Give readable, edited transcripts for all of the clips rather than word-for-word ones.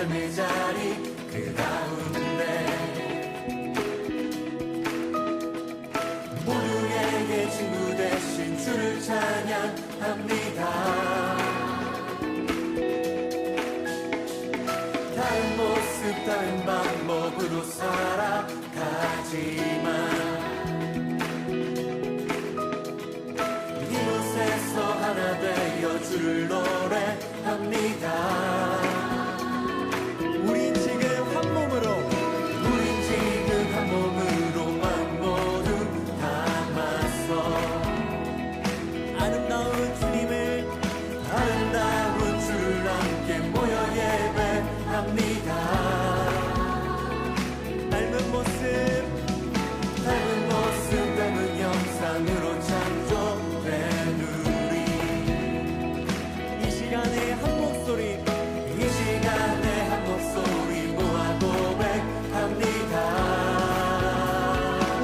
삶의 자리 그 가운데 모두에게 친구 되신 주를 찬양합니다. 다른 모습 다른 방법으로 살아가지만 이곳에서 하나 되어 주를 노래합니다. 우린 지금 한 몸으로만 모두 담아서 아름다운 주님을 아름다운 주를 함께 모여 예배합니다. 닮은 모습 닮은 형상으로 창조된 우리 이 시간에 한 목소리 모아 고백합니다.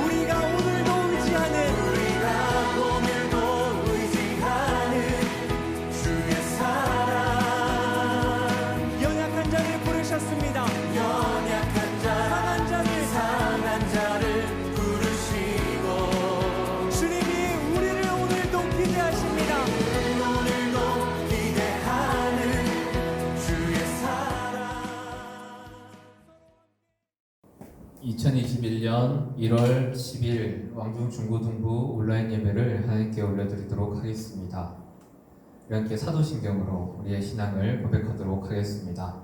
우리가 오늘도 의지하는 주의 사랑 연약한 자를 부르셨습니다. 상한 자를 부르시고 주님이 우리를 오늘도 기대하십니다. 오늘도 기대하는 주의 사랑. 2021년 1월 10일 왕중 중고등부 온라인 예배를 하나님께 올려드리도록 하겠습니다. 우리 함께 사도신경으로 우리의 신앙을 고백하도록 하겠습니다.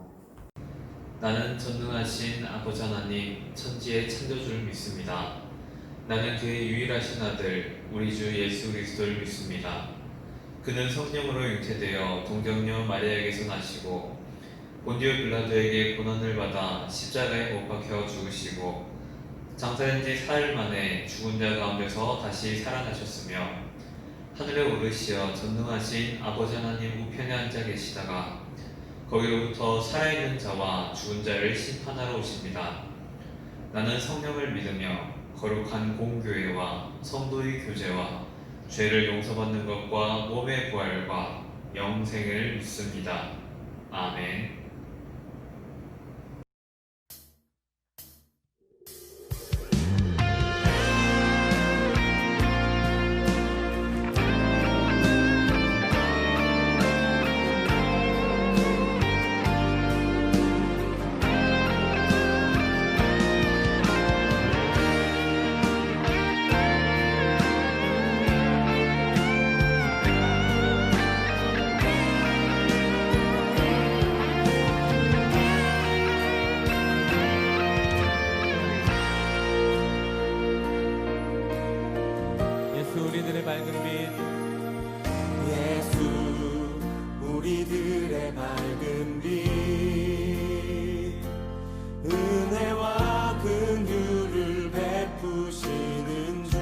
나는 전능하신 아버지 하나님 천지의 창조주를 믿습니다. 나는 그의 유일하신 아들 우리 주 예수 그리스도를 믿습니다. 그는 성령으로 잉태되어 동정녀 마리아에게서 나시고 본디오 빌라도에게 고난을 받아 십자가에 못 박혀 죽으시고 장사된 지 사흘 만에 죽은 자 가운데서 다시 살아나셨으며 하늘에 오르시어 전능하신 아버지 하나님 우편에 앉아 계시다가 거기로부터 살아있는 자와 죽은 자를 심판하러 오십니다. 나는 성령을 믿으며 거룩한 공교회와 성도의 교제와 죄를 용서받는 것과 몸의 부활과 영생을 믿습니다. 아멘. 우리들의 밝은 빛 예수 우리들의 밝은 빛 은혜와 긍휼을 베푸시는 주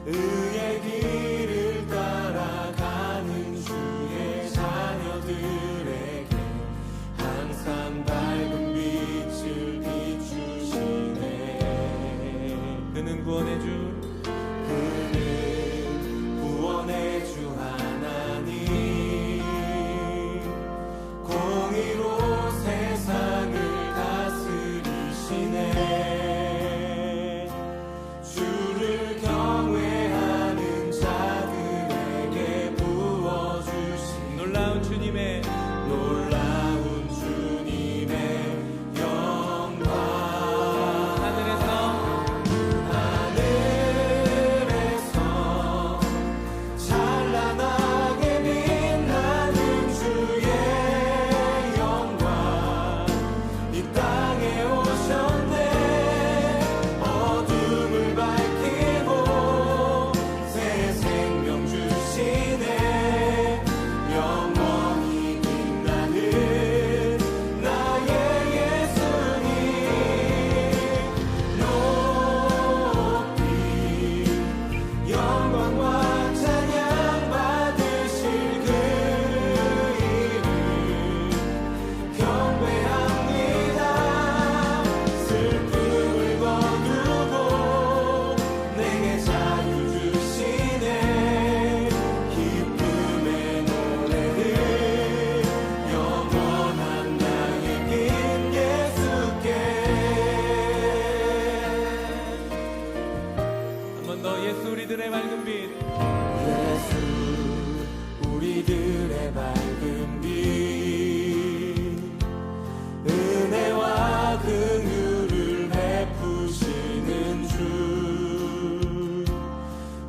의의 길을 따라가는 주의 자녀들에게 항상 밝은 빛을 비추시네. 그는 구원의 주 구원의 주 하나님 번 더 예수 우리들의 밝은 빛. 예수 우리들의 밝은 빛 은혜와 긍휼을 베푸시는 주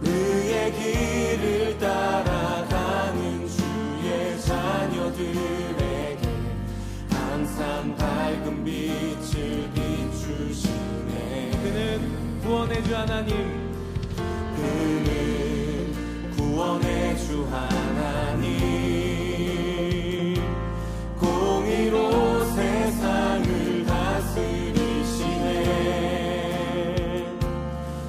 의의 길을 따라가는 주의 자녀들에게 항상 밝은 빛을 비추시네. 그는 구원의 주 하나님. 그는 구원의 주 하나님 공의로 세상을 다스리시네.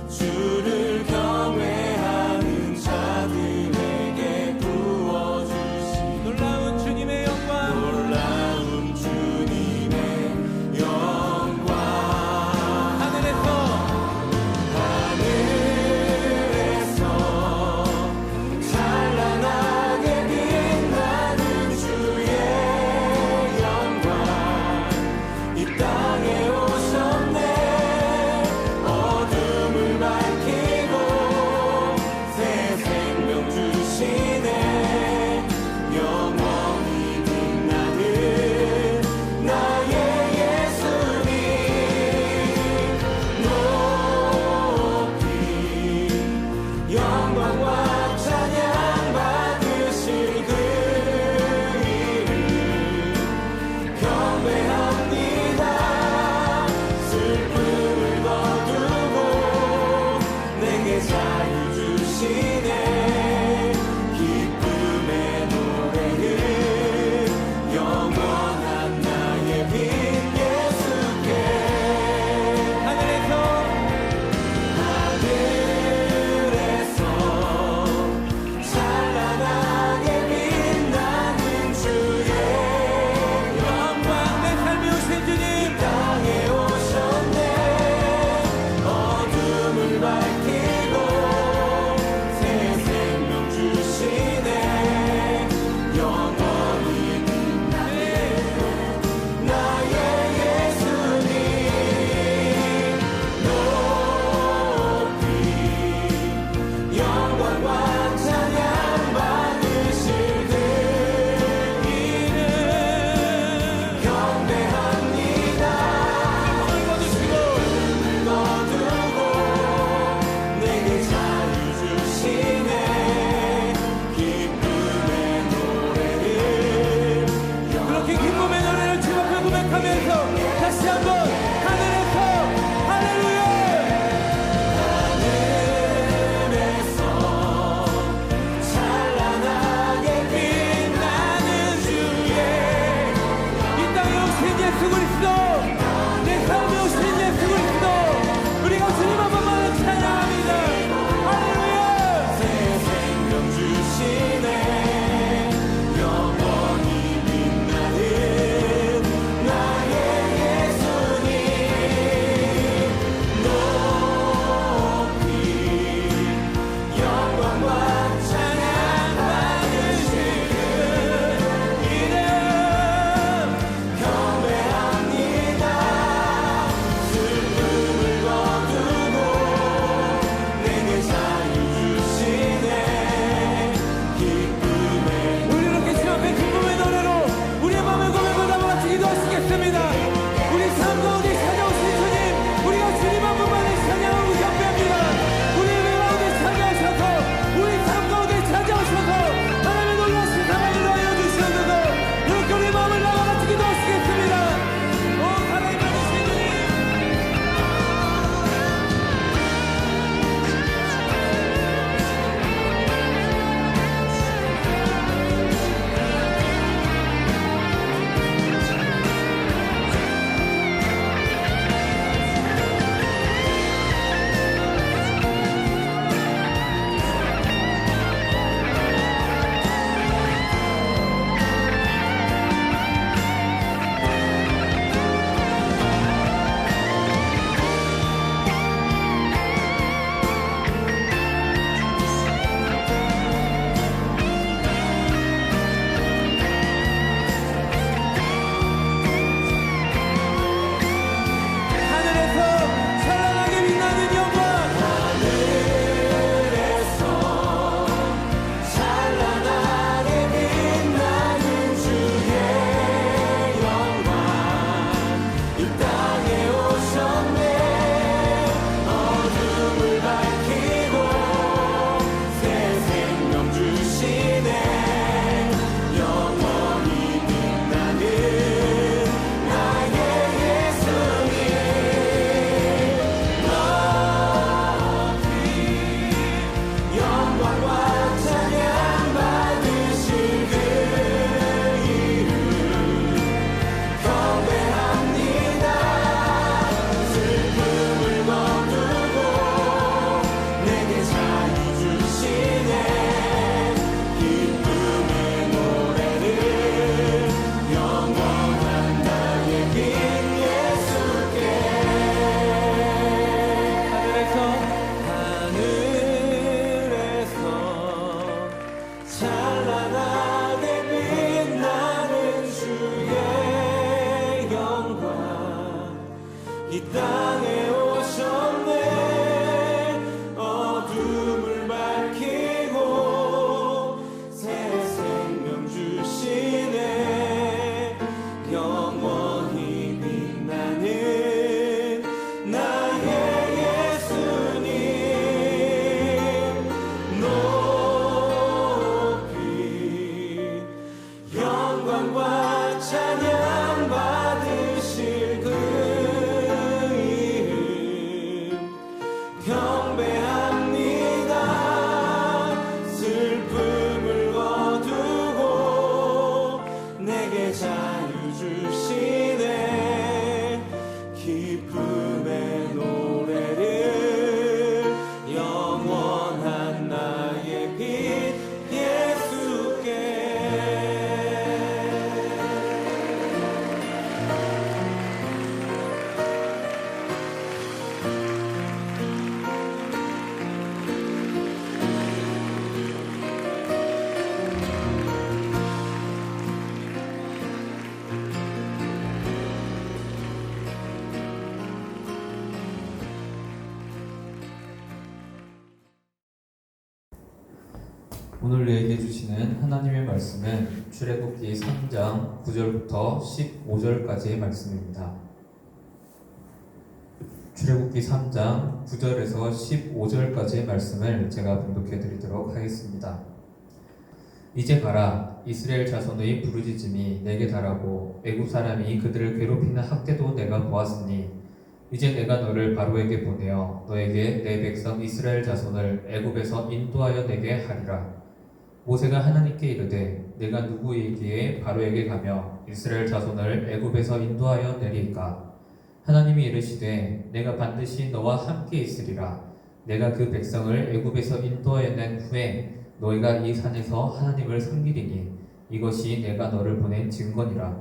주를 경외하는 자들에게 부어주신 놀라운 주님의 영광. 놀라운 주님의 영광 하늘에서 찬란하게 빛나는 주의 영광 이 땅에 오셨네. 어둠을 밝히고 새 생명 주시네. 영원히 빛나는 나의 예수님 높이 영광과 찬양 받으실 그 이름 경배합니다. 슬픔을 거두고 내게 자유 주시네. 기쁨의 노래는 영원한 나의 빛 예수께 하늘에서 찬란하게 빛나는 주의 영광 내 삶이 오신 주님. 땅에 오셨네. 어둠을 밝히고 새 땅에 오셨네. 어둠을 밝히고 새 생명 주시네. 영원히 빛나는 나의 예수님 높이 영광과 찬양 받으실 그 이름 경배합니다. 슬픔을 거두고 내게 자유 주시네. 기쁨의 노래를 영원한 나의 빛 예수께. 오늘 우리에게 주시는 하나님의 말씀은 출애굽기 3장 9절부터 15절까지의 말씀입니다. 출애굽기 3장 9절에서 15절까지의 말씀을 제가 봉독해 드리도록 하겠습니다. 이제 가라. 이스라엘 자손의 부르짖음이 내게 달하고 애굽 사람이 그들을 괴롭히는 학대도 내가 보았으니 이제 내가 너를 바로에게 보내어 너에게 내 백성 이스라엘 자손을 애굽에서 인도하여 내게 하리라. 모세가 하나님께 이르되 내가 누구이기에 바로에게 가며 이스라엘 자손을 애굽에서 인도하여 내리까? 하나님이 이르시되 내가 반드시 너와 함께 있으리라. 내가 그 백성을 애굽에서 인도하여 낸 후에 너희가 이 산에서 하나님을 섬기리니 이것이 내가 너를 보낸 증거니라.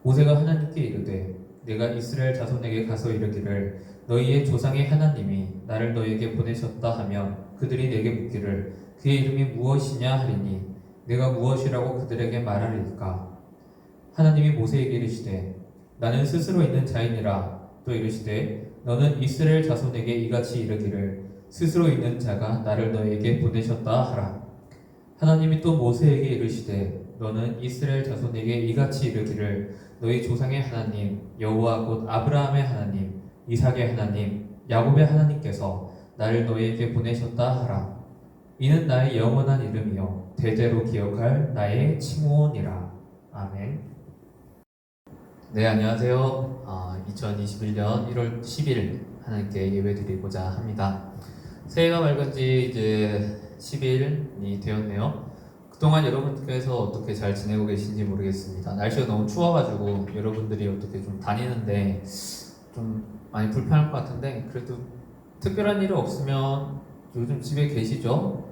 모세가 하나님께 이르되 내가 이스라엘 자손에게 가서 이르기를 너희의 조상의 하나님이 나를 너희에게 보내셨다 하면 그들이 내게 묻기를 그의 이름이 무엇이냐 하리니 내가 무엇이라고 그들에게 말하리까? 하나님이 모세에게 이르시되 나는 스스로 있는 자이니라. 또 이르시되 너는 이스라엘 자손에게 이같이 이르기를 스스로 있는 자가 나를 너희에게 보내셨다 하라. 하나님이 또 모세에게 이르시되 너는 이스라엘 자손에게 이같이 이르기를 너희 조상의 하나님 여호와 곧 아브라함의 하나님 이삭의 하나님 야곱의 하나님께서 나를 너희에게 보내셨다 하라. 이는 나의 영원한 이름이요 대대로 기억할 나의 칭호니라. 아멘. 네, 안녕하세요. 2021년 1월 10일 하나님께 예배드리고자 합니다. 새해가 밝은 지 이제 10일이 되었네요. 그동안 여러분께서 어떻게 잘 지내고 계신지 모르겠습니다. 날씨가 너무 추워가지고 여러분들이 어떻게 좀 다니는데 좀 많이 불편할 것 같은데 그래도 특별한 일이 없으면 요즘 집에 계시죠?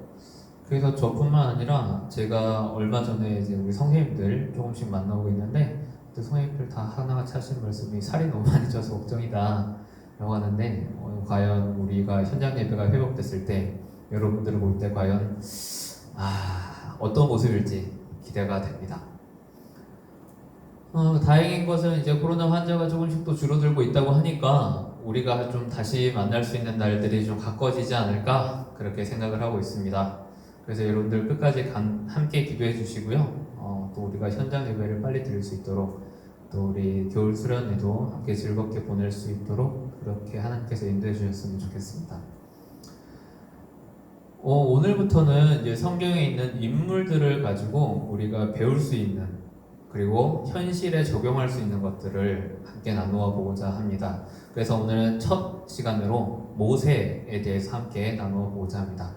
그래서 저뿐만 아니라 제가 얼마 전에 이제 우리 선생님들 조금씩 만나고 있는데 그 선생님들 다 하나같이 하시는 말씀이 살이 너무 많이 쪄서 걱정이다 라고 하는데 과연 우리가 현장 예배가 회복됐을 때 여러분들을 볼 때 과연 어떤 모습일지 기대가 됩니다. 다행인 것은 이제 코로나 환자가 조금씩 또 줄어들고 있다고 하니까 우리가 좀 다시 만날 수 있는 날들이 좀 가까워지지 않을까 그렇게 생각을 하고 있습니다. 그래서 여러분들 끝까지 함께 기도해 주시고요. 또 우리가 현장 예배를 빨리 드릴 수 있도록 또 우리 겨울 수련회도 함께 즐겁게 보낼 수 있도록 그렇게 하나님께서 인도해 주셨으면 좋겠습니다. 오늘부터는 이제 성경에 있는 인물들을 가지고 우리가 배울 수 있는 그리고 현실에 적용할 수 있는 것들을 함께 나누어 보고자 합니다. 그래서 오늘은 첫 시간으로 모세에 대해서 함께 나누어 보고자 합니다.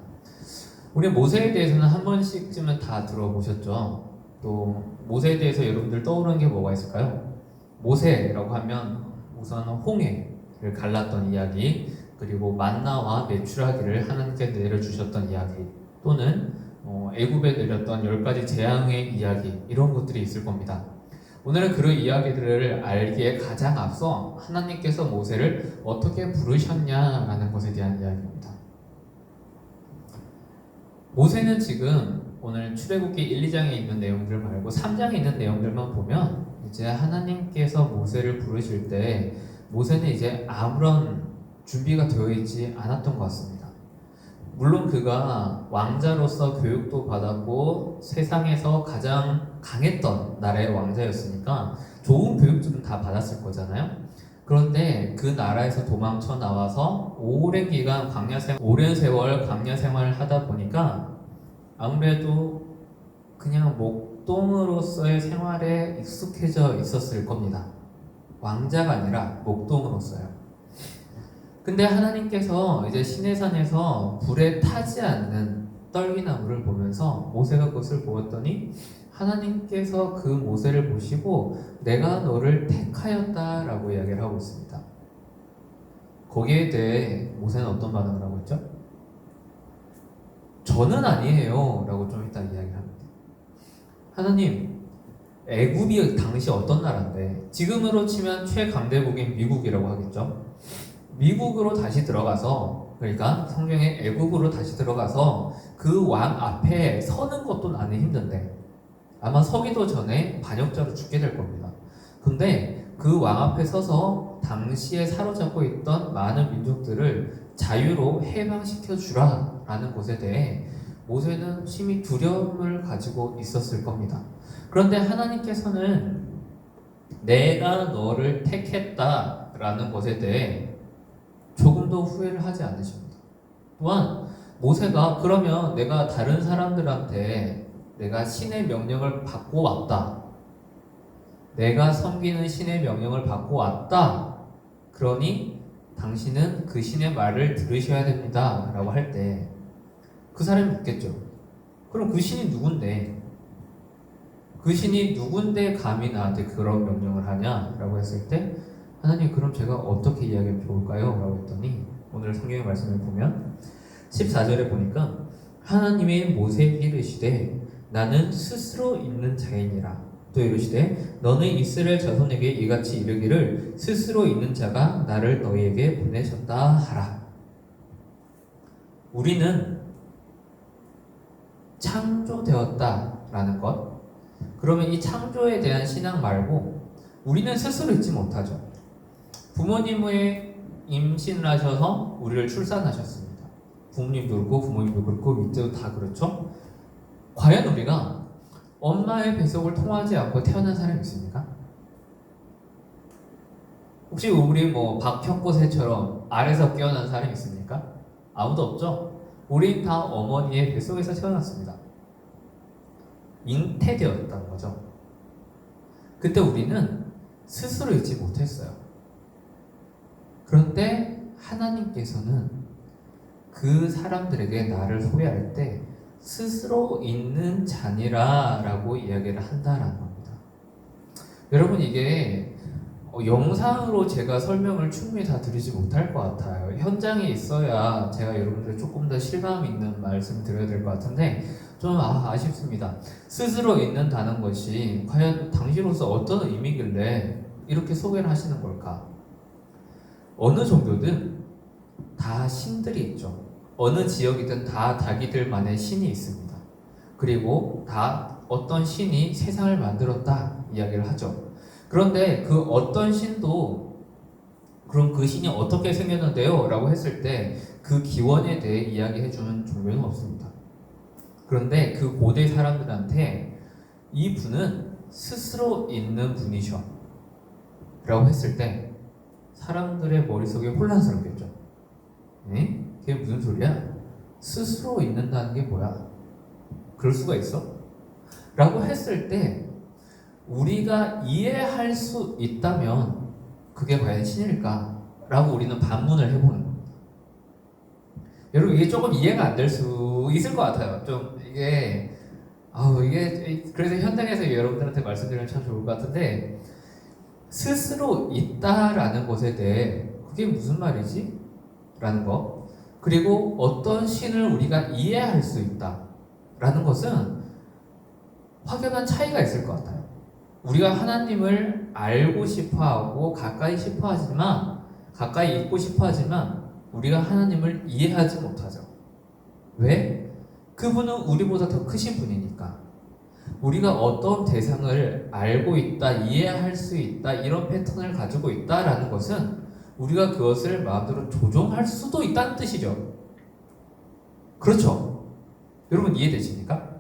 우리 모세에 대해서는 한 번씩쯤은 다 들어보셨죠? 또 모세에 대해서 여러분들 떠오르는 게 뭐가 있을까요? 모세라고 하면 우선 홍해를 갈랐던 이야기, 그리고 만나와 메추라기를 하나님께 내려주셨던 이야기, 또는 애굽에 내렸던 10가지 재앙의 이야기, 이런 것들이 있을 겁니다. 오늘은 그런 이야기들을 알기에 가장 앞서 하나님께서 모세를 어떻게 부르셨냐라는 것에 대한 이야기입니다. 모세는 지금 오늘 출애굽기 1, 2장에 있는 내용들 말고 3장에 있는 내용들만 보면 이제 하나님께서 모세를 부르실 때 모세는 이제 아무런 준비가 되어 있지 않았던 것 같습니다. 물론 그가 왕자로서 교육도 받았고 세상에서 가장 강했던 나라의 왕자였으니까 좋은 교육들은 다 받았을 거잖아요. 그런데 그 나라에서 도망쳐 나와서 오랜 기간 오랜 세월 광야 생활을 하다 보니까 아무래도 그냥 목동으로서의 생활에 익숙해져 있었을 겁니다. 왕자가 아니라 목동으로서요. 근데 하나님께서 이제 시내산에서 불에 타지 않는 떨기나무를 보면서 모세가 그것을 보았더니 하나님께서 그 모세를 보시고 내가 너를 택하였다라고 이야기를 하고 있습니다. 거기에 대해 모세는 어떤 반응을 하고 있죠? 저는 아니에요 라고 좀 이따 이야기를 합니다. 하나님, 애굽이 당시 어떤 나라인데 지금으로 치면 최강대국인 미국이라고 하겠죠. 미국으로 다시 들어가서, 그러니까 성경의 애굽으로 다시 들어가서 그 왕 앞에 서는 것도 나는 힘든데 아마 서기도 전에 반역자로 죽게 될 겁니다. 근데 그 왕 앞에 서서 당시에 사로잡고 있던 많은 민족들을 자유로 해방시켜 주라 라는 것에 대해 모세는 심히 두려움을 가지고 있었을 겁니다. 그런데 하나님께서는 내가 너를 택했다 라는 것에 대해 조금도 후회를 하지 않으십니다. 또한 모세가 그러면 내가 다른 사람들한테 내가 신의 명령을 받고 왔다, 내가 섬기는 신의 명령을 받고 왔다, 그러니 당신은 그 신의 말을 들으셔야 됩니다 라고 할 때 그 사람이 묻겠죠. 그럼 그 신이 누군데? 그 신이 누군데 감히 나한테 그런 명령을 하냐? 라고 했을 때 하나님, 그럼 제가 어떻게 이야기하면 좋을까요? 라고 했더니 오늘 성경의 말씀을 보면 14절에 보니까 하나님의 모세에게 이르시되 나는 스스로 있는 자이니라. 또 이르시되 너는 이스라엘 자손에게 이같이 이르기를 스스로 있는 자가 나를 너희에게 보내셨다 하라. 우리는 창조되었다라는 것, 그러면 이 창조에 대한 신앙 말고 우리는 스스로 있지 못하죠. 부모님의 임신을 하셔서 우리를 출산하셨습니다. 부모님도 그렇고 부모님도 그렇고 밑에도 다 그렇죠. 과연 우리가 엄마의 뱃속을 통하지 않고 태어난 사람이 있습니까? 혹시 우리 박혁고새처럼 아래서 깨어난 사람이 있습니까? 아무도 없죠? 우린 다 어머니의 뱃속에서 태어났습니다. 잉태되었다는 거죠. 그때 우리는 스스로 있지 못했어요. 그런데 하나님께서는 그 사람들에게 나를 소개할 때 스스로 있는 자니라 라고 이야기를 한다라는 겁니다. 여러분, 이게 영상으로 제가 설명을 충분히 다 드리지 못할 것 같아요. 현장에 있어야 제가 여러분들 조금 더 실감 있는 말씀 드려야 될 것 같은데 좀 아쉽습니다. 스스로 있는다는 것이 과연 당시로서 어떤 의미길래 이렇게 소개를 하시는 걸까? 어느 종교든 다 신들이 있죠. 어느 지역이든 다 자기들만의 신이 있습니다. 그리고 다 어떤 신이 세상을 만들었다 이야기를 하죠. 그런데 그 어떤 신도 그럼 그 신이 어떻게 생겼는데요? 라고 했을 때 그 기원에 대해 이야기해주는 종교는 없습니다. 그런데 그 고대 사람들한테 이 분은 스스로 있는 분이셔 라고 했을 때 사람들의 머릿속에 혼란스럽겠죠. 에? 그게 무슨 소리야? 스스로 있는다는 게 뭐야? 그럴 수가 있어? 라고 했을 때 우리가 이해할 수 있다면 그게 과연 신일까? 라고 우리는 반문을 해보는 겁니다. 여러분, 이게 조금 이해가 안 될 수 있을 것 같아요. 좀 이게 그래서 현장에서 여러분들한테 말씀드리면 참 좋을 것 같은데, 스스로 있다라는 것에 대해 그게 무슨 말이지? 라는 것, 그리고 어떤 신을 우리가 이해할 수 있다라는 것은 확연한 차이가 있을 것 같아요. 우리가 하나님을 알고 싶어하고 가까이 있고 싶어하지만 우리가 하나님을 이해하지 못하죠. 왜? 그분은 우리보다 더 크신 분이니까. 우리가 어떤 대상을 알고 있다, 이해할 수 있다, 이런 패턴을 가지고 있다라는 것은 우리가 그것을 마음대로 조종할 수도 있다는 뜻이죠. 그렇죠? 여러분 이해되십니까?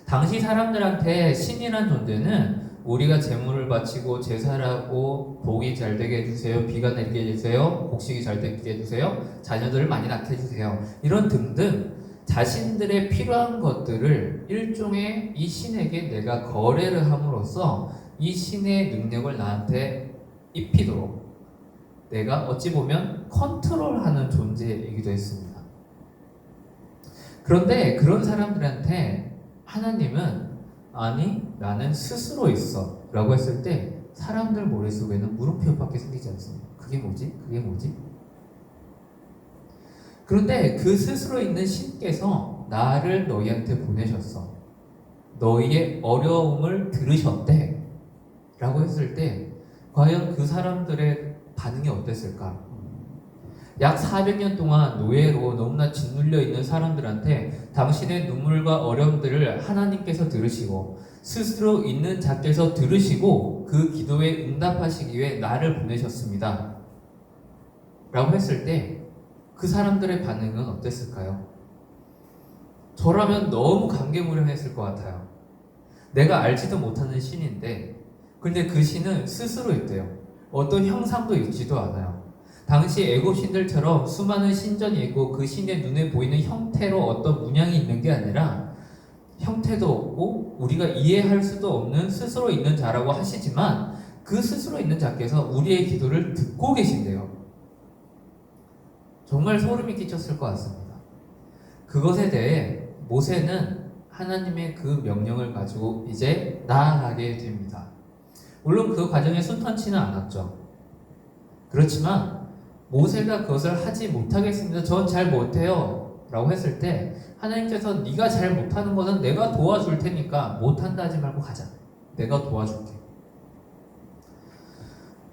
당시 사람들한테 신이란 존재는 우리가 제물을 바치고 제사를 하고 복이 잘 되게 해주세요, 비가 내리게 해주세요, 곡식이 잘 되게 해주세요, 자녀들을 많이 낳게 해주세요, 이런 등등 자신들의 필요한 것들을 일종의 이 신에게 내가 거래를 함으로써 이 신의 능력을 나한테 입히도록 내가 어찌 보면 컨트롤하는 존재이기도 했습니다. 그런데 그런 사람들한테 하나님은 아니 나는 스스로 있어 라고 했을 때 사람들 머릿속에는 물음표밖에 생기지 않습니다. 그게 뭐지? 그게 뭐지? 그런데 그 스스로 있는 신께서 나를 너희한테 보내셨어. 너희의 어려움을 들으셨대. 라고 했을 때 과연 그 사람들의 반응이 어땠을까? 약 400년 동안 노예로 너무나 짓눌려 있는 사람들한테 당신의 눈물과 어려움들을 하나님께서 들으시고 스스로 있는 자께서 들으시고 그 기도에 응답하시기 위해 나를 보내셨습니다. 라고 했을 때 그 사람들의 반응은 어땠을까요? 저라면 너무 감개무량했을 것 같아요. 내가 알지도 못하는 신인데 근데 그 신은 스스로 있대요. 어떤 형상도 있지도 않아요. 당시 애고신들처럼 수많은 신전이 있고 그 신의 눈에 보이는 형태로 어떤 문양이 있는 게 아니라 형태도 없고 우리가 이해할 수도 없는 스스로 있는 자라고 하시지만 그 스스로 있는 자께서 우리의 기도를 듣고 계신대요. 정말 소름이 끼쳤을 것 같습니다. 그것에 대해 모세는 하나님의 그 명령을 가지고 이제 나아가게 됩니다. 물론 그 과정에 순탄치는 않았죠. 그렇지만 모세가 그것을 하지 못하겠습니다. 전 잘 못해요. 라고 했을 때 하나님께서 네가 잘 못하는 것은 내가 도와줄 테니까 못한다 하지 말고 가자. 내가 도와줄게.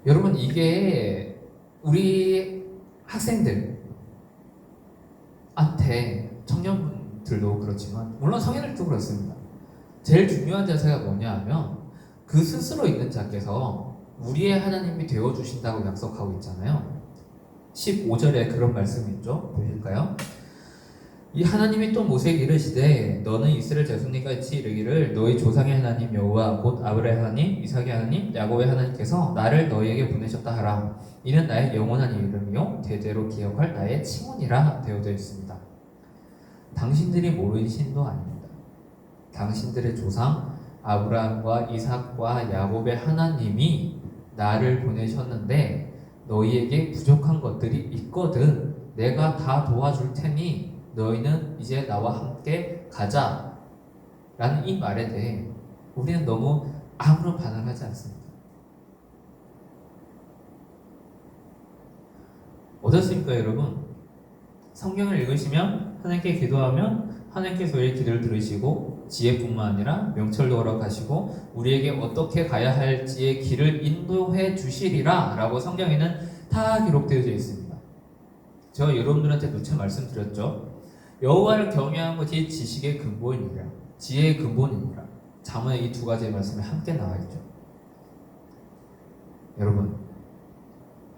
여러분 이게 우리 학생들한테 청년들도 그렇지만 물론 성인들도 그렇습니다. 제일 중요한 자세가 뭐냐 하면 그 스스로 있는 자께서 우리의 하나님이 되어주신다고 약속하고 있잖아요. 15절에 그런 말씀이 있죠. 보실까요? 이 하나님이 또 모세에게 이르시되 너는 이스라엘 자손과 같이 이르기를 너희 조상의 하나님 여호와 곧 아브라함의 하나님 이삭의 하나님 야곱의 하나님께서 나를 너희에게 보내셨다 하라. 이는 나의 영원한 이름이요 대대로 기억할 나의 칭언이라 되어져 있습니다. 당신들이 모르는 신도 아닙니다. 당신들의 조상 아브라함과 이삭과 야곱의 하나님이 나를 보내셨는데 너희에게 부족한 것들이 있거든 내가 다 도와줄 테니 너희는 이제 나와 함께 가자 라는 이 말에 대해 우리는 너무 아무런 반응을 하지 않습니다. 어떻습니까 여러분? 성경을 읽으시면 하나님께 기도하면 하나님께서 우리의 기도를 들으시고 지혜뿐만 아니라 명철도 허락하시고 우리에게 어떻게 가야 할지의 길을 인도해 주시리라 라고 성경에는 다 기록되어져 있습니다. 제가 여러분들한테 누차 말씀드렸죠. 여호와를 경외하는 것이 지식의 근본이니라 지혜의 근본이니라. 잠언에 이 두 가지의 말씀이 함께 나와 있죠. 여러분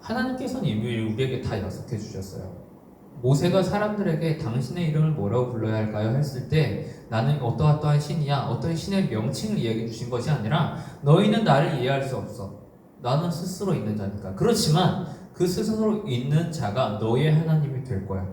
하나님께서는 이미 우리에게 다 약속해 주셨어요. 모세가 사람들에게 당신의 이름을 뭐라고 불러야 할까요? 했을 때 나는 어떠한 신이야 어떤 신의 명칭을 이야기해 주신 것이 아니라 너희는 나를 이해할 수 없어. 나는 스스로 있는 자니까. 그렇지만 그 스스로 있는 자가 너희의 하나님이 될 거야.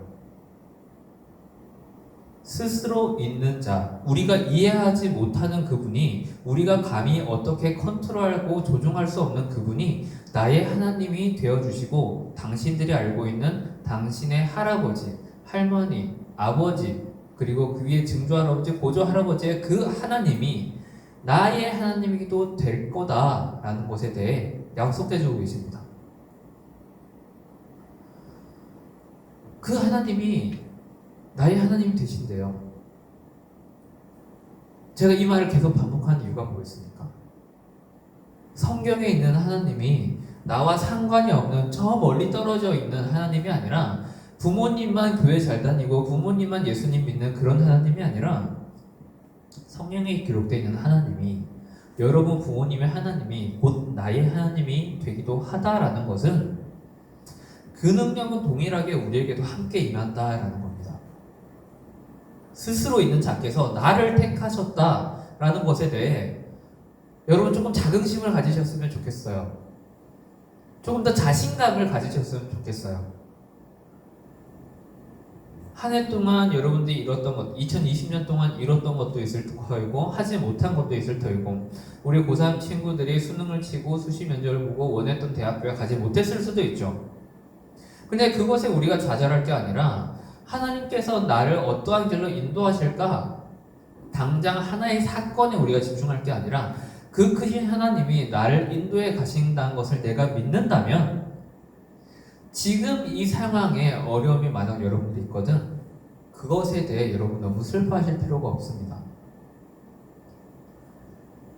스스로 있는 자, 우리가 이해하지 못하는 그분이 우리가 감히 어떻게 컨트롤하고 조종할 수 없는 그분이 나의 하나님이 되어주시고 당신들이 알고 있는 당신의 할아버지, 할머니, 아버지 그리고 그 위에 증조할아버지, 고조할아버지의 그 하나님이 나의 하나님이기도 될 거다라는 것에 대해 약속해주고 계십니다. 그 하나님이 나의 하나님이 되신대요. 제가 이 말을 계속 반복하는 이유가 뭐였습니까? 성경에 있는 하나님이 나와 상관이 없는 저 멀리 떨어져 있는 하나님이 아니라 부모님만 교회 잘 다니고 부모님만 예수님 믿는 그런 하나님이 아니라 성경에 기록되어 있는 하나님이 여러분 부모님의 하나님이 곧 나의 하나님이 되기도 하다라는 것은 그 능력은 동일하게 우리에게도 함께 임한다라는 겁니다. 스스로 있는 자께서 나를 택하셨다라는 것에 대해 여러분 조금 자긍심을 가지셨으면 좋겠어요. 조금 더 자신감을 가지셨으면 좋겠어요. 한 해 동안 여러분들이 이뤘던 것, 2020년 동안 이뤘던 것도 있을 터이고 하지 못한 것도 있을 터이고 우리 고3 친구들이 수능을 치고 수시 면접을 보고 원했던 대학교에 가지 못했을 수도 있죠. 근데 그것에 우리가 좌절할 게 아니라 하나님께서 나를 어떠한 길로 인도하실까? 당장 하나의 사건에 우리가 집중할 게 아니라 그 크신 하나님이 나를 인도해 가신다는 것을 내가 믿는다면 지금 이 상황에 어려움이 만약 여러분들 있거든 그것에 대해 여러분 너무 슬퍼하실 필요가 없습니다.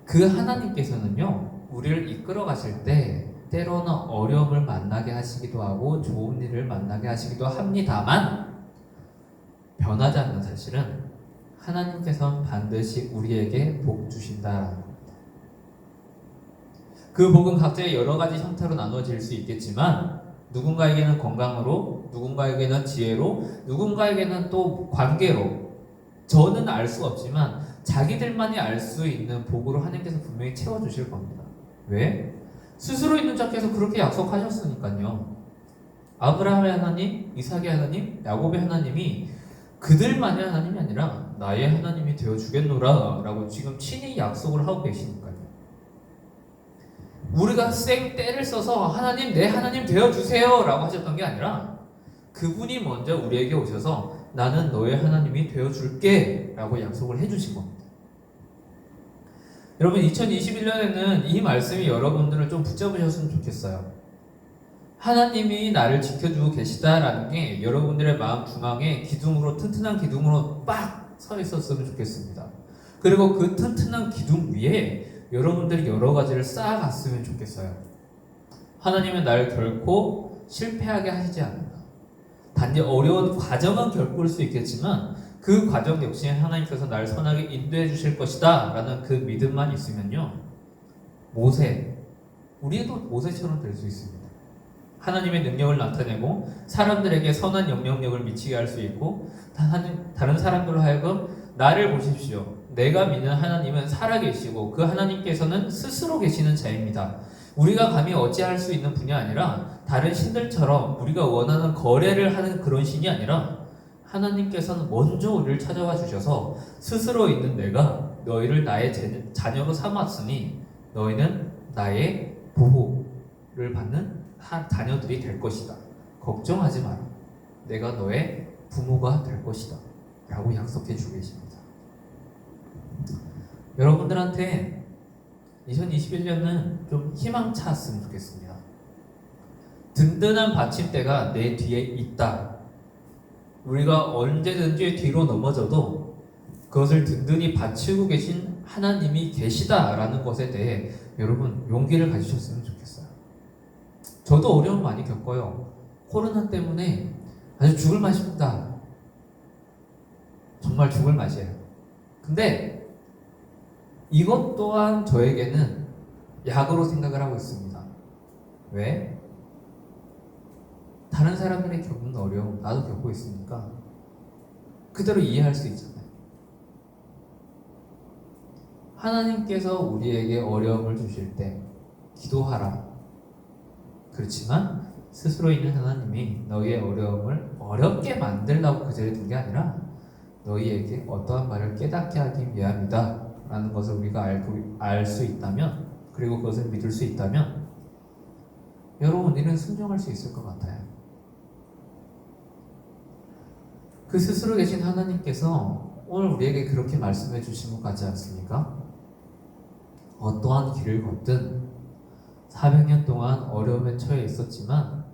그 하나님께서는요 우리를 이끌어 가실 때 때로는 어려움을 만나게 하시기도 하고 좋은 일을 만나게 하시기도 합니다만 변하지 않는 사실은 하나님께서는 반드시 우리에게 복 주신다라는 겁니다. 그 복은 각자의 여러 가지 형태로 나눠질 수 있겠지만 누군가에게는 건강으로, 누군가에게는 지혜로, 누군가에게는 또 관계로 저는 알 수 없지만 자기들만이 알 수 있는 복으로 하나님께서 분명히 채워주실 겁니다. 왜? 스스로 있는 자께서 그렇게 약속하셨으니까요. 아브라함의 하나님, 이삭의 하나님, 야곱의 하나님이 그들만의 하나님이 아니라 나의 하나님이 되어주겠노라 라고 지금 친히 약속을 하고 계시니까요. 우리가 쌩 때를 써서 하나님 내 하나님 되어주세요 라고 하셨던 게 아니라 그분이 먼저 우리에게 오셔서 나는 너의 하나님이 되어줄게 라고 약속을 해주신 겁니다. 여러분 2021년에는 이 말씀이 여러분들을 좀 붙잡으셨으면 좋겠어요. 하나님이 나를 지켜주고 계시다라는 게 여러분들의 마음 중앙에 기둥으로 튼튼한 기둥으로 빡 서 있었으면 좋겠습니다. 그리고 그 튼튼한 기둥 위에 여러분들이 여러 가지를 쌓아갔으면 좋겠어요. 하나님은 나를 결코 실패하게 하시지 않는다. 단지 어려운 과정은 겪을 수 있겠지만 그 과정 역시 하나님께서 나를 선하게 인도해 주실 것이다 라는 그 믿음만 있으면요 모세, 우리도 모세처럼 될 수 있습니다. 하나님의 능력을 나타내고 사람들에게 선한 영향력을 미치게 할 수 있고 다른 사람들로 하여금 나를 보십시오. 내가 믿는 하나님은 살아계시고 그 하나님께서는 스스로 계시는 자입니다. 우리가 감히 어찌할 수 있는 분이 아니라 다른 신들처럼 우리가 원하는 거래를 하는 그런 신이 아니라 하나님께서는 먼저 우리를 찾아와 주셔서 스스로 있는 내가 너희를 나의 자녀로 삼았으니 너희는 나의 보호를 받는 자녀들이 될 것이다. 걱정하지 마라. 내가 너의 부모가 될 것이다. 라고 약속해 주고 계십니다. 여러분들한테 2021년은 좀 희망찼으면 좋겠습니다. 든든한 받침대가 내 뒤에 있다. 우리가 언제든지 뒤로 넘어져도 그것을 든든히 받치고 계신 하나님이 계시다라는 것에 대해 여러분 용기를 가지셨으면 좋겠어요. 저도 어려움 많이 겪어요. 코로나 때문에 아주 죽을 맛입니다. 정말 죽을 맛이에요. 근데 이것 또한 저에게는 약으로 생각을 하고 있습니다. 왜? 다른 사람들이 겪는 어려움 나도 겪고 있으니까 그대로 이해할 수 있잖아요. 하나님께서 우리에게 어려움을 주실 때 기도하라. 그렇지만 스스로 있는 하나님이 너희의 어려움을 어렵게 만들려고 그 자리에 둔 게 아니라 너희에게 어떠한 말을 깨닫게 하기 위함이다 라는 것을 우리가 알 수 있다면, 그리고 그것을 믿을 수 있다면 여러분 우리는 순종할 수 있을 것 같아요. 그 스스로 계신 하나님께서 오늘 우리에게 그렇게 말씀해 주신 것 같지 않습니까? 어떠한 길을 걷든 400년 동안 어려움에 처해 있었지만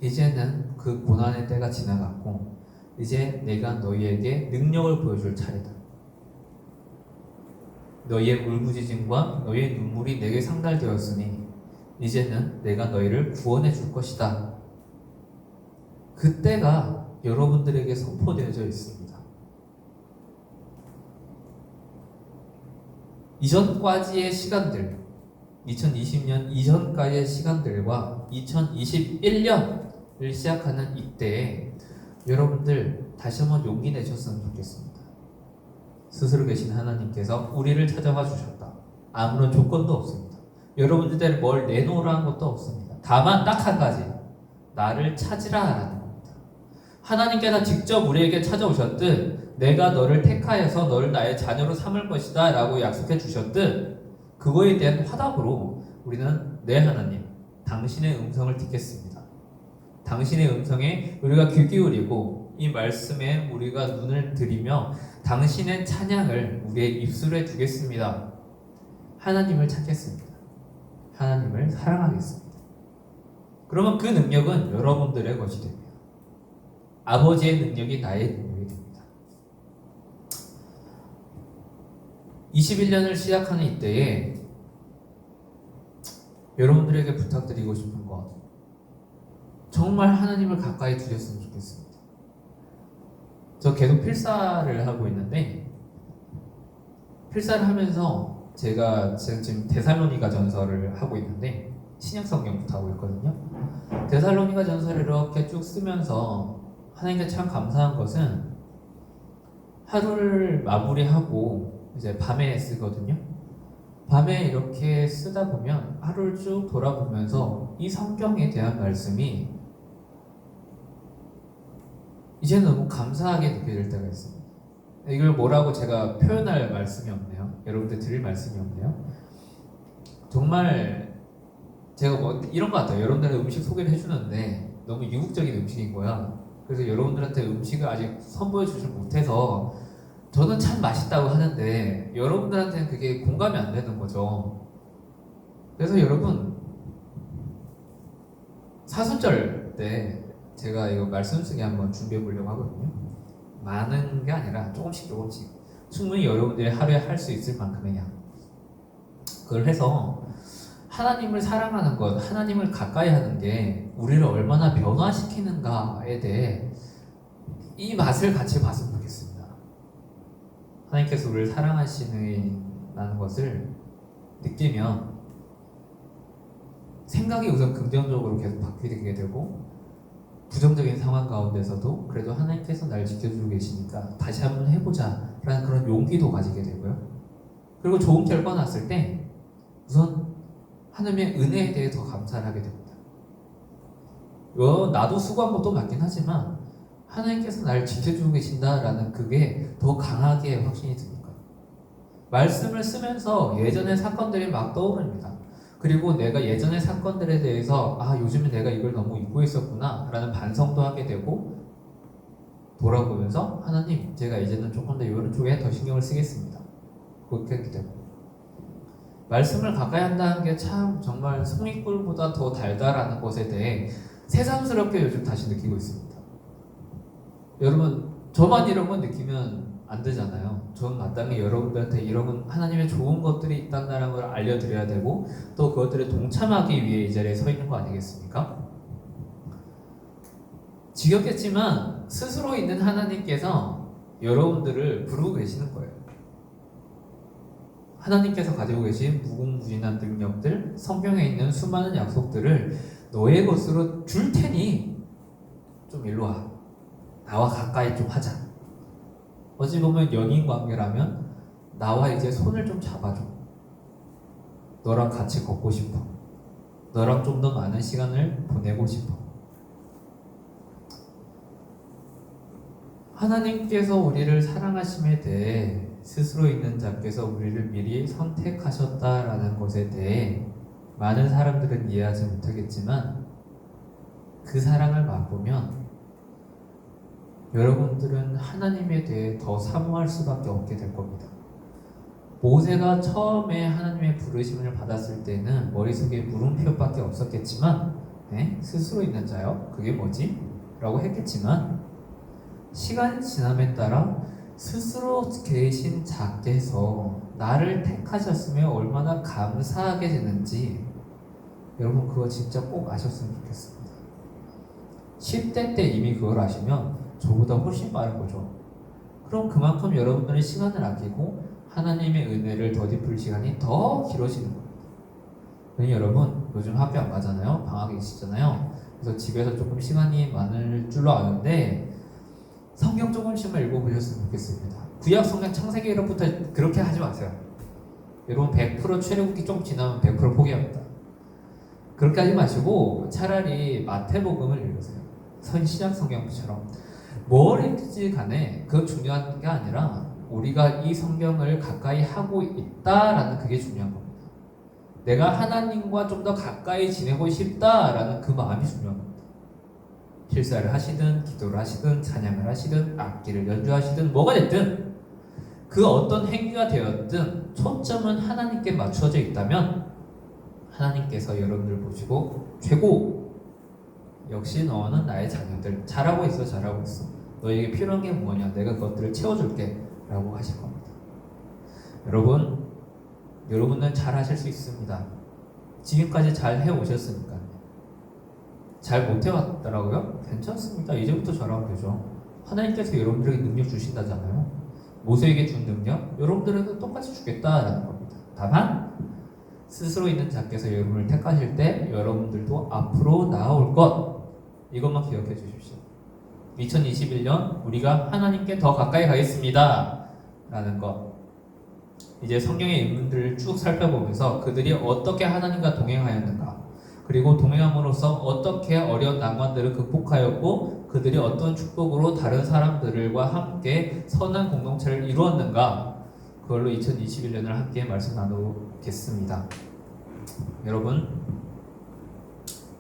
이제는 그 고난의 때가 지나갔고 이제 내가 너희에게 능력을 보여줄 차례다. 너희의 울부짖음과 너희의 눈물이 내게 상달되었으니 이제는 내가 너희를 구원해 줄 것이다. 그때가 여러분들에게 선포되어져 있습니다. 이전까지의 시간들, 2020년 이전까지의 시간들과 2021년을 시작하는 이때에 여러분들 다시 한번 용기 내셨으면 좋겠습니다. 스스로 계신 하나님께서 우리를 찾아와 주셨다. 아무런 조건도 없습니다. 여러분들 뭘 내놓으라는 것도 없습니다. 다만 딱 한 가지, 나를 찾으라라는 겁니다. 하나님께서 직접 우리에게 찾아오셨듯 내가 너를 택하여서 너를 나의 자녀로 삼을 것이다 라고 약속해 주셨듯 그거에 대한 화답으로 우리는 네 하나님, 당신의 음성을 듣겠습니다. 당신의 음성에 우리가 귀 기울이고 이 말씀에 우리가 눈을 들이며 당신의 찬양을 우리의 입술에 두겠습니다. 하나님을 찾겠습니다. 하나님을 사랑하겠습니다. 그러면 그 능력은 여러분들의 것이 됩니다. 아버지의 능력이 나의 능력이 됩니다. 21년을 시작하는 이때에 여러분들에게 부탁드리고 싶은 것, 정말 하나님을 가까이 두셨으면 좋겠습니다. 저 계속 필사를 하고 있는데 필사를 하면서 제가 지금 데살로니가 전서를 하고 있는데 신약 성경부터 하고 있거든요. 데살로니가 전서를 이렇게 쭉 쓰면서 하나님께 참 감사한 것은 하루를 마무리하고 이제 밤에 쓰거든요. 밤에 이렇게 쓰다 보면 하루를 쭉 돌아보면서 이 성경에 대한 말씀이 이제 너무 감사하게 느껴질 때가 있습니다. 이걸 뭐라고 제가 표현할 말씀이 없네요. 여러분들 드릴 말씀이 없네요. 정말 제가 뭐 이런 것 같아요. 여러분들한테 음식 소개를 해주는데 너무 이국적인 음식인 거야. 그래서 여러분들한테 음식을 아직 선보여 주질 못해서 저는 참 맛있다고 하는데 여러분들한테는 그게 공감이 안 되는 거죠. 그래서 여러분 사순절 때 제가 이거 말씀 쓰기 한번 준비해 보려고 하거든요. 많은 게 아니라 조금씩 충분히 여러분들이 하루에 할 수 있을 만큼의 양, 그걸 해서 하나님을 사랑하는 것, 하나님을 가까이 하는 게 우리를 얼마나 변화시키는가에 대해 이 맛을 같이 봤으면 좋겠습니다. 하나님께서 우리를 사랑하시는 것을 느끼면 생각이 우선 긍정적으로 계속 바뀌게 되고 부정적인 상황 가운데서도 그래도 하나님께서 날 지켜주고 계시니까 다시 한번 해보자 라는 그런 용기도 가지게 되고요. 그리고 좋은 결과 났을 때 우선 하나님의 은혜에 대해 더 감사를 하게 됩니다. 나도 수고한 것도 맞긴 하지만 하나님께서 날 지켜주고 계신다라는 그게 더 강하게 확신이 듭니다. 말씀을 쓰면서 예전의 사건들이 막 떠오릅니다. 그리고 내가 예전의 사건들에 대해서 요즘에 내가 이걸 너무 잊고 있었구나 라는 반성도 하게 되고 돌아보면서 하나님 제가 이제는 조금 더 이런 쪽에 더 신경을 쓰겠습니다. 그렇게 하게 되고 말씀을 가까이 한다는 게 참 정말 송이꿀보다 더 달달하는 것에 대해 새삼스럽게 요즘 다시 느끼고 있습니다. 여러분 저만 이런 건 느끼면 안 되잖아요. 전 마땅히 여러분들한테 이런 하나님의 좋은 것들이 있다는 걸 알려드려야 되고 또 그것들을 동참하기 위해 이 자리에 서 있는 거 아니겠습니까? 지겹겠지만 스스로 있는 하나님께서 여러분들을 부르고 계시는 거예요. 하나님께서 가지고 계신 무궁무진한 능력들, 성경에 있는 수많은 약속들을 너의 것으로 줄 테니 좀 일로 와. 나와 가까이 좀 하자. 어찌 보면 연인 관계라면 나와 이제 손을 좀 잡아줘. 너랑 같이 걷고 싶어. 너랑 좀 더 많은 시간을 보내고 싶어. 하나님께서 우리를 사랑하심에 대해 스스로 있는 자께서 우리를 미리 선택하셨다라는 것에 대해 많은 사람들은 이해하지 못하겠지만 그 사랑을 맛보면 여러분들은 하나님에 대해 더 사모할 수밖에 없게 될 겁니다. 모세가 처음에 하나님의 부르심을 받았을 때는 머릿속에 물음표밖에 없었겠지만 스스로 있는 자요? 그게 뭐지? 라고 했겠지만 시간이 지남에 따라 스스로 계신 자께서 나를 택하셨으면 얼마나 감사하게 되는지 여러분 그거 진짜 꼭 아셨으면 좋겠습니다. 10대 때 이미 그걸 아시면 저보다 훨씬 빠른 거죠. 그럼 그만큼 여러분들은 시간을 아끼고 하나님의 은혜를 덧입을 시간이 더 길어지는 겁니다. 왜냐면 여러분 요즘 학교 안 가잖아요. 방학이 있잖아요. 그래서 집에서 조금 시간이 많을 줄로 아는데 성경 조금씩만 읽어보셨으면 좋겠습니다. 구약 성경 창세기로부터 그렇게 하지 마세요. 여러분 100% 출애굽기 좀 지나면 100% 포기합니다. 그렇게 하지 마시고 차라리 마태복음을 읽으세요. 신약 성경처럼 뭘 읽지 간에 그 중요한 게 아니라 우리가 이 성경을 가까이 하고 있다라는 그게 중요한 겁니다. 내가 하나님과 좀 더 가까이 지내고 싶다라는 그 마음이 중요한 겁니다. 필사를 하시든 기도를 하시든 찬양을 하시든 악기를 연주하시든 뭐가 됐든 그 어떤 행위가 되었든 초점은 하나님께 맞춰져 있다면 하나님께서 여러분들 보시고 최고, 역시 너는 나의 자녀들 잘하고 있어 잘하고 있어, 너에게 필요한 게 뭐냐, 내가 그것들을 채워줄게 라고 하실 겁니다. 여러분은 잘 하실 수 있습니다. 지금까지 잘 해오셨으니까. 잘 못해왔더라고요? 괜찮습니다. 이제부터 잘하면 되죠. 하나님께서 여러분들에게 능력 주신다잖아요. 모세에게 준 능력 여러분들에게도 똑같이 주겠다라는 겁니다. 다만 스스로 있는 자께서 여러분을 택하실 때 여러분들도 앞으로 나아올 것, 이것만 기억해 주십시오. 2021년 우리가 하나님께 더 가까이 가겠습니다 라는 것. 이제 성경의 인물들을 쭉 살펴보면서 그들이 어떻게 하나님과 동행하였는가, 그리고 동행함으로써 어떻게 어려운 난관들을 극복하였고 그들이 어떤 축복으로 다른 사람들과 함께 선한 공동체를 이루었는가, 그걸로 2021년을 함께 말씀 나누겠습니다. 여러분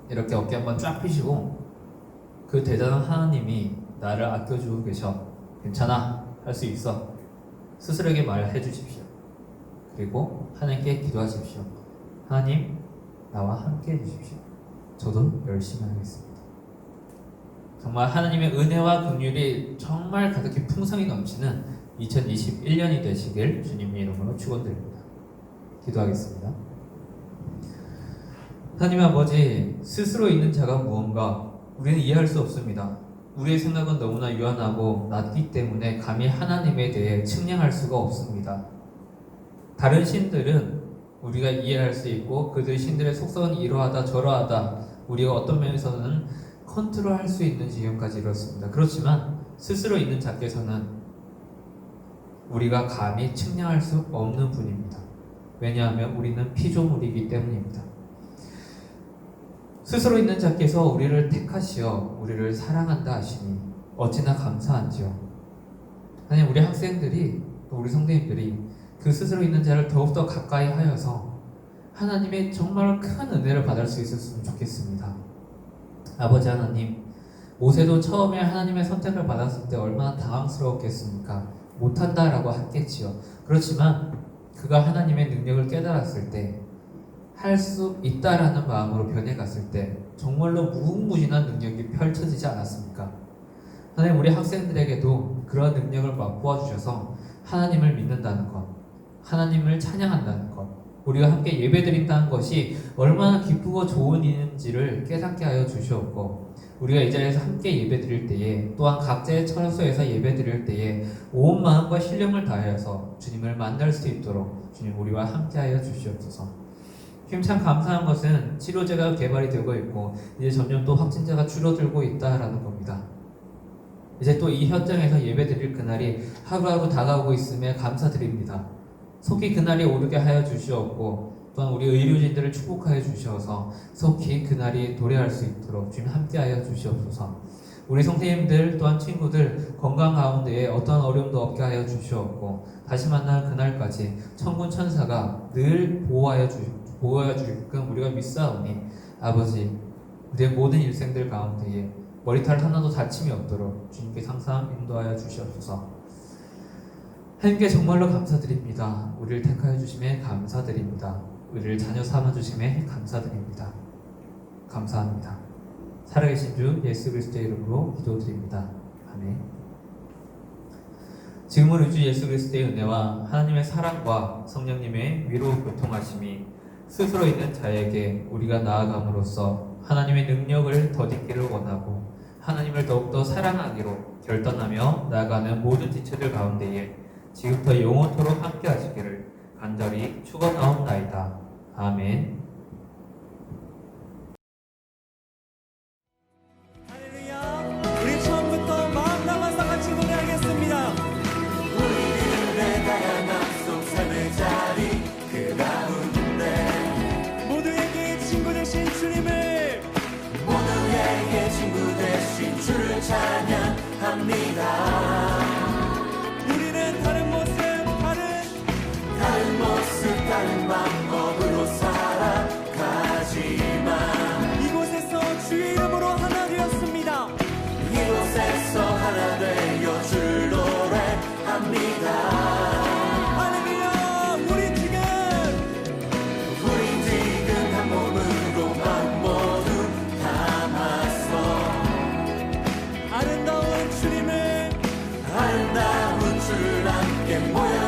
이렇게 어깨 한번 쫙 펴시고 그 대단한 하나님이 나를 아껴주고 계셔, 괜찮아, 할 수 있어, 스스로에게 말해 주십시오. 그리고 하나님께 기도하십시오. 하나님 나와 함께 해주십시오. 저도 열심히 하겠습니다. 정말 하나님의 은혜와 긍휼이 정말 가득히 풍성히 넘치는 2021년이 되시길 주님의 이름으로 축원드립니다. 기도하겠습니다. 하나님 아버지, 스스로 있는 자가 무언가 우리는 이해할 수 없습니다. 우리의 생각은 너무나 유한하고 낮기 때문에 감히 하나님에 대해 측량할 수가 없습니다. 다른 신들은 우리가 이해할 수 있고 그들 신들의 속성은 이러하다 저러하다 우리가 어떤 면에서는 컨트롤할 수 있는 지경까지 이렇습니다. 그렇지만 스스로 있는 자께서는 우리가 감히 측량할 수 없는 분입니다. 왜냐하면 우리는 피조물이기 때문입니다. 스스로 있는 자께서 우리를 택하시어 우리를 사랑한다 하시니 어찌나 감사한지요. 하나님, 우리 학생들이 또 우리 성도님들이 그 스스로 있는 자를 더욱더 가까이 하여서 하나님의 정말 큰 은혜를 받을 수 있었으면 좋겠습니다. 아버지 하나님, 모세도 처음에 하나님의 선택을 받았을 때 얼마나 당황스러웠겠습니까? 못한다라고 했겠지요. 그렇지만 그가 하나님의 능력을 깨달았을 때, 할 수 있다라는 마음으로 변해갔을 때 정말로 무궁무진한 능력이 펼쳐지지 않았습니까? 하나님, 우리 학생들에게도 그런 능력을 맛보아 주셔서 하나님을 믿는다는 것, 하나님을 찬양한다는 것, 우리가 함께 예배드린다는 것이 얼마나 기쁘고 좋은 일인지를 깨닫게 하여 주시옵고, 우리가 이 자리에서 함께 예배드릴 때에 또한 각자의 처소에서 예배드릴 때에 온 마음과 신령을 다하여서 주님을 만날 수 있도록 주님 우리와 함께 하여 주시옵소서. 지금 참 감사한 것은 치료제가 개발이 되고 있고 이제 점점 또 확진자가 줄어들고 있다라는 겁니다. 이제 또 이 현장에서 예배드릴 그날이 하루하루 다가오고 있음에 감사드립니다. 속히 그날이 오르게 하여 주시옵고 또한 우리 의료진들을 축복하여 주시어서 속히 그날이 도래할 수 있도록 주님 함께하여 주시옵소서. 우리 선생님들 또한 친구들 건강 가운데에 어떤 어려움도 없게 하여 주시옵고 다시 만날 그날까지 천군 천사가 늘 보호하여 주게끔 우리가 믿사오니 아버지, 우리의 모든 일생들 가운데에 머리털 하나도 다침이 없도록 주님께 항상 인도하여 주시옵소서. 하나님께 정말로 감사드립니다. 우리를 택하여 주심에 감사드립니다. 우리를 자녀 삼아 주심에 감사드립니다. 감사합니다. 살아계신 주 예수 그리스도의 이름으로 기도드립니다. 아멘. 지금은 우리 주 예수 그리스도의 은혜와 하나님의 사랑과 성령님의 위로 교통하심이 스스로 있는 자에게 우리가 나아감으로써 하나님의 능력을 덧입기를 원하고 하나님을 더욱더 사랑하기로 결단하며 나아가는 모든 지체들 가운데에 지금부터 영원토록 함께 하시기를 간절히 축원하옵나이다. 아멘. 할렐루야. 우리 처음부터 마음 담아서 같이 노래하겠습니다. 우리들의 다양한 속 삶의 자리 그 가운데 모두에게 친구 되신 주님을 모두에게 친구 되신 주를 찬양합니다. 우리는 다른 모습 다른 방법으로 살아가지만 이곳에서 주의 이름으로 하나 되었습니다. 이곳에서 하나 되어 주를 노래합니다. 할렐루야. 우리 지금 한 몸으로 마음 모두 담아서 아름다운 주님을 아름다운 주를 함께 모여